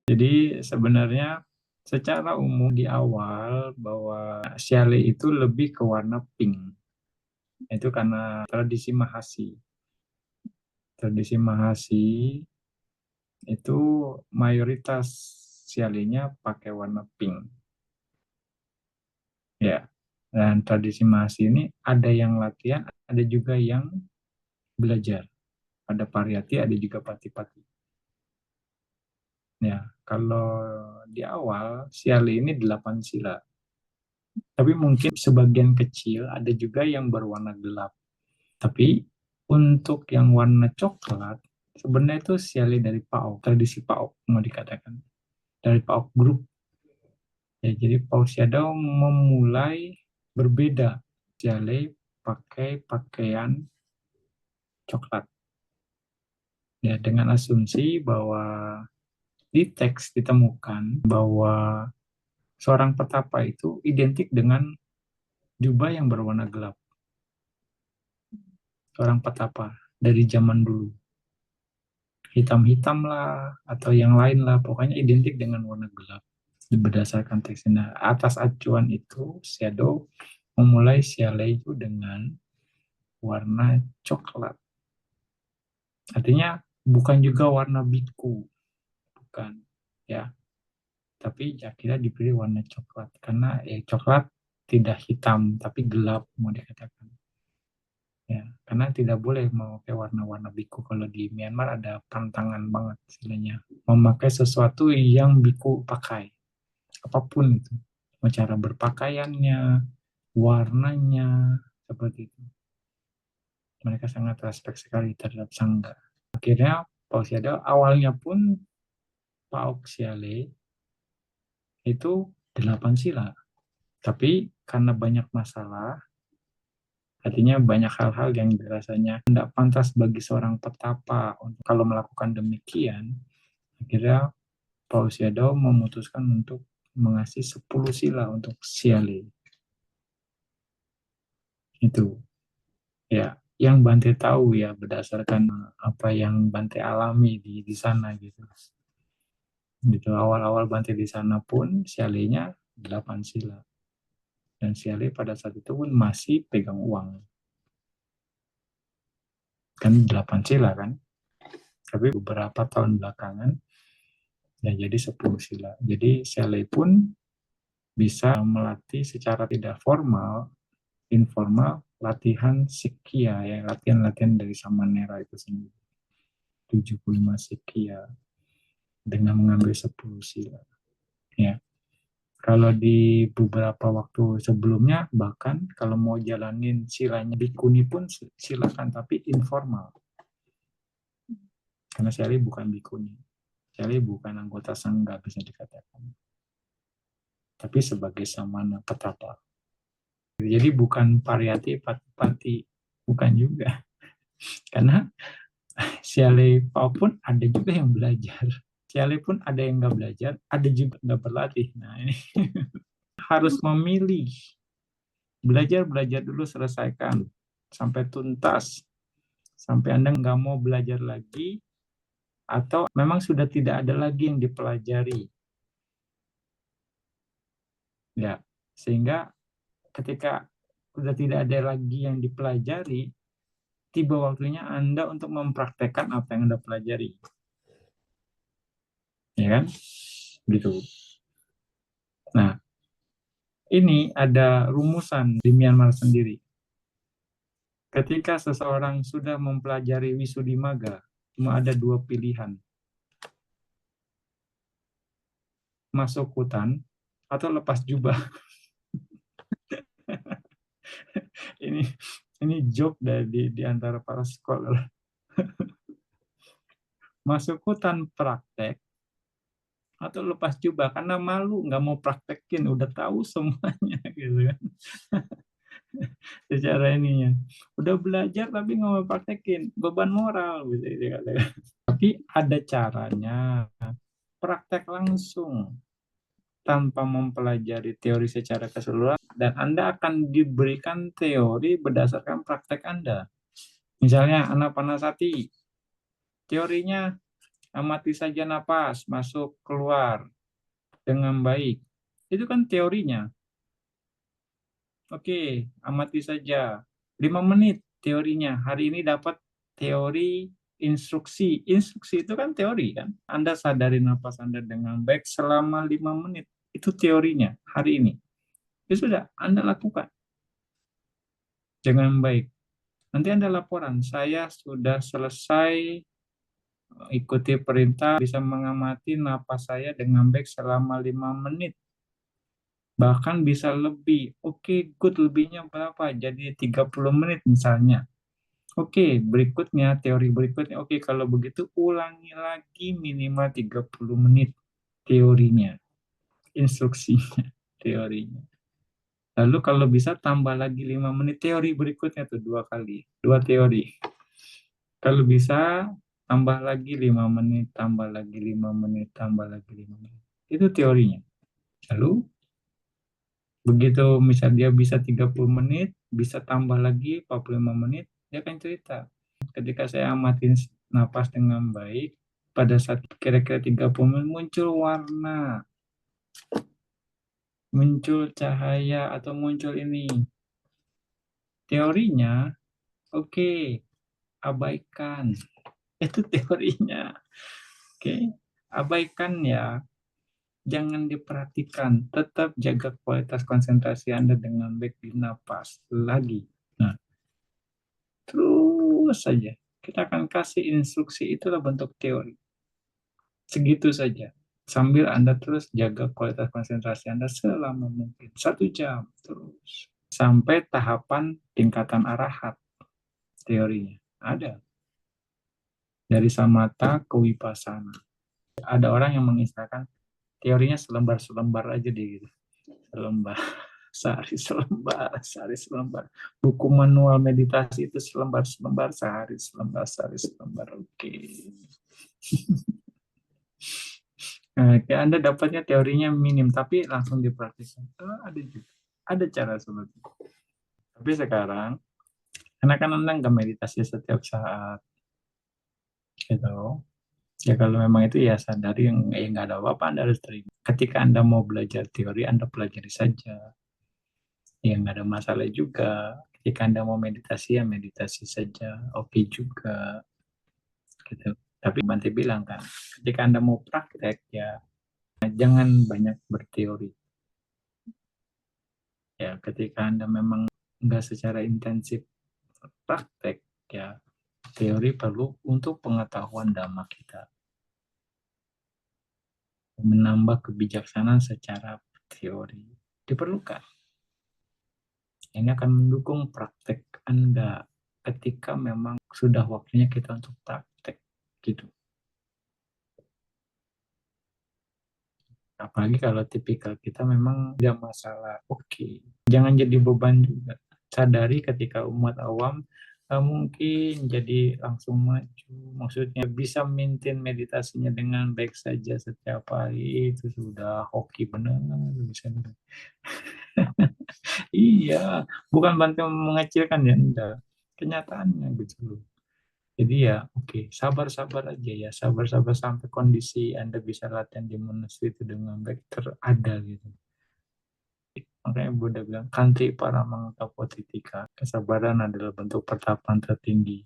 Jadi sebenarnya secara umum di awal bahwa Siale itu lebih ke warna pink. Itu karena tradisi Mahasi. Tradisi Mahasi itu mayoritas Sialenya pakai warna pink. Ya. Dan tradisi Mahasi ini ada yang latihan, ada juga yang belajar. Ada pariyati, ada juga pati-pati. Ya, kalau di awal Siale ini 8 sila. Tapi mungkin sebagian kecil ada juga yang berwarna gelap. Tapi untuk yang warna coklat, sebenarnya itu Siale dari PAOK, tradisi PAOK mau dikatakan. Dari PAOK Group. Ya, jadi PAOK Shadow memulai berbeda. Siale pakai pakaian coklat. Ya, dengan asumsi bahwa di teks ditemukan bahwa seorang petapa itu identik dengan jubah yang berwarna gelap. Seorang petapa dari zaman dulu. Hitam-hitam lah, atau yang lain lah, pokoknya identik dengan warna gelap. Berdasarkan teksnya. Atas acuan itu, Shadow memulai Siale itu dengan warna coklat. Artinya bukan juga warna biku, bukan ya. Tapi akhirnya dipilih warna coklat karena coklat tidak hitam tapi gelap mau dikatakan. Ya, karena tidak boleh memakai warna-warna biku. Kalau di Myanmar ada pantangan banget istilahnya. Memakai sesuatu yang biku pakai. Apapun itu. Cara berpakaiannya, warnanya, seperti itu. Mereka sangat respect sekali terhadap sangga. Akhirnya, Pauk Siade awalnya pun Pauk Siale itu 8 sila. Tapi karena banyak masalah, artinya banyak hal-hal yang dirasanya tidak pantas bagi seorang petapa untuk kalau melakukan demikian. Akhirnya Paus Yadau memutuskan untuk mengasih 10 sila untuk Siale. Itu ya yang Bante tahu ya berdasarkan apa yang Bante alami di sana gitu. Gitu awal-awal Bante di sana pun Sialenya 8 sila. Dan Siale pada saat itu pun masih pegang uang. Kan 8 sila kan. Tapi beberapa tahun belakangan ya jadi 10 sila. Jadi Siale pun bisa melatih secara tidak formal, informal, latihan Sikya, ya latihan-latihan dari Samanera itu sendiri. 75 Sikya dengan mengambil 10 sila. Ya. Kalau di beberapa waktu sebelumnya, bahkan kalau mau jalanin silanya bikuni pun silakan, tapi informal. Karena Siale bukan bikuni. Siale bukan anggota sangga bisa dikatakan. Tapi sebagai samana petapa. Jadi bukan pariyati pati-pati, bukan juga. Karena Siale Pau pun ada juga yang belajar. Siale pun ada yang nggak belajar, ada juga nggak berlatih. Nah ini harus memilih. Belajar dulu selesaikan sampai tuntas. Sampai Anda nggak mau belajar lagi, atau memang sudah tidak ada lagi yang dipelajari. Ya, sehingga ketika sudah tidak ada lagi yang dipelajari, tiba waktunya Anda untuk mempraktekkan apa yang Anda pelajari. Ya kan? Gitu. Nah, ini ada rumusan di Myanmar sendiri. Ketika seseorang sudah mempelajari Wisuddhimagga, cuma ada 2 pilihan. Masuk hutan atau lepas jubah. ini joke dari di antara para scholar. Masuk hutan praktek atau lepas jubah karena malu nggak mau praktekin udah tahu semuanya gitu kan. Secara ininya udah belajar tapi nggak mau praktekin, beban moral bisa dikatakan. Tapi ada caranya, praktek langsung tanpa mempelajari teori secara keseluruhan, dan Anda akan diberikan teori berdasarkan praktek Anda. Misalnya Anapanasati, teorinya Amati saja napas masuk keluar dengan baik. Itu kan teorinya. Oke, amati saja. 5 menit teorinya. Hari ini dapat teori instruksi. Instruksi itu kan teori kan. Anda sadari napas Anda dengan baik selama 5 menit. Itu teorinya hari ini. Ya sudah, Anda lakukan dengan baik. Nanti Anda laporan, saya sudah selesai ikuti perintah, bisa mengamati napas saya dengan baik selama 5 menit. Bahkan bisa lebih. Oke, good, lebihnya berapa? Jadi 30 menit misalnya. Oke, berikutnya, teori berikutnya. Oke, kalau begitu ulangi lagi minimal 30 menit teorinya, instruksinya, teorinya. Lalu kalau bisa tambah lagi 5 menit teori berikutnya tuh 2 kali, 2 teori. Kalau bisa tambah lagi 5 menit, tambah lagi 5 menit, tambah lagi 5 menit. Itu teorinya. Lalu begitu misal dia bisa 30 menit, bisa tambah lagi 45 menit, dia akan cerita. Ketika saya amatin napas dengan baik, pada saat kira-kira 30 menit muncul warna, muncul cahaya, atau muncul ini. Teorinya, oke, abaikan. Itu teorinya. Oke, abaikan ya. Jangan diperhatikan. Tetap jaga kualitas konsentrasi Anda dengan baik di napas. Lagi. Nah, terus saja. Kita akan kasih instruksi, itulah bentuk teori. Segitu saja. Sambil Anda terus jaga kualitas konsentrasi Anda selama mungkin 1 jam terus. Sampai tahapan tingkatan arahat teorinya. Ada. Dari samatha ke vipassana. Ada orang yang mengistilahkan teorinya selembar-selembar aja deh gitu. Selembar. Sehari selembar. Buku manual meditasi itu selembar-selembar, sehari selembar. Oke. Nah, kayak Anda dapatnya teorinya minim, tapi langsung dipraktikkan. Ada juga. Ada cara seperti itu. Tapi sekarang, karena kan Anda nggak meditasi setiap saat, gitu. Ya kalau memang itu ya sadari yang ya nggak ada apa-apa, Anda harus terima. Ketika Anda mau belajar teori, Anda pelajari saja. Ya nggak ada masalah juga. Ketika Anda mau meditasi, ya meditasi saja. Oke juga. Gitu. Tapi Bante bilang kan, ketika Anda mau praktek, ya jangan banyak berteori. Ya, ketika Anda memang nggak secara intensif praktek, ya teori perlu untuk pengetahuan dhamma kita. Menambah kebijaksanaan secara teori. Diperlukan. Ini akan mendukung praktek Anda ketika memang sudah waktunya kita untuk praktek. Gitu. Apalagi kalau tipikal kita memang tidak masalah. Oke. Jangan jadi beban juga. Sadari ketika umat awam mungkin jadi langsung maju. Maksudnya bisa maintain meditasinya dengan baik saja setiap hari. Itu sudah hoki benar. Iya, bukan bantu mengecilkan ya, enggak. Kenyataannya gitu loh. Jadi ya, oke, sabar-sabar aja ya, sabar-sabar sampai kondisi Anda bisa latihan di monastery itu dengan baik terada gitu. Makanya Buddha bilang, kanti para mangkapatitika, kesabaran adalah bentuk pertapan tertinggi.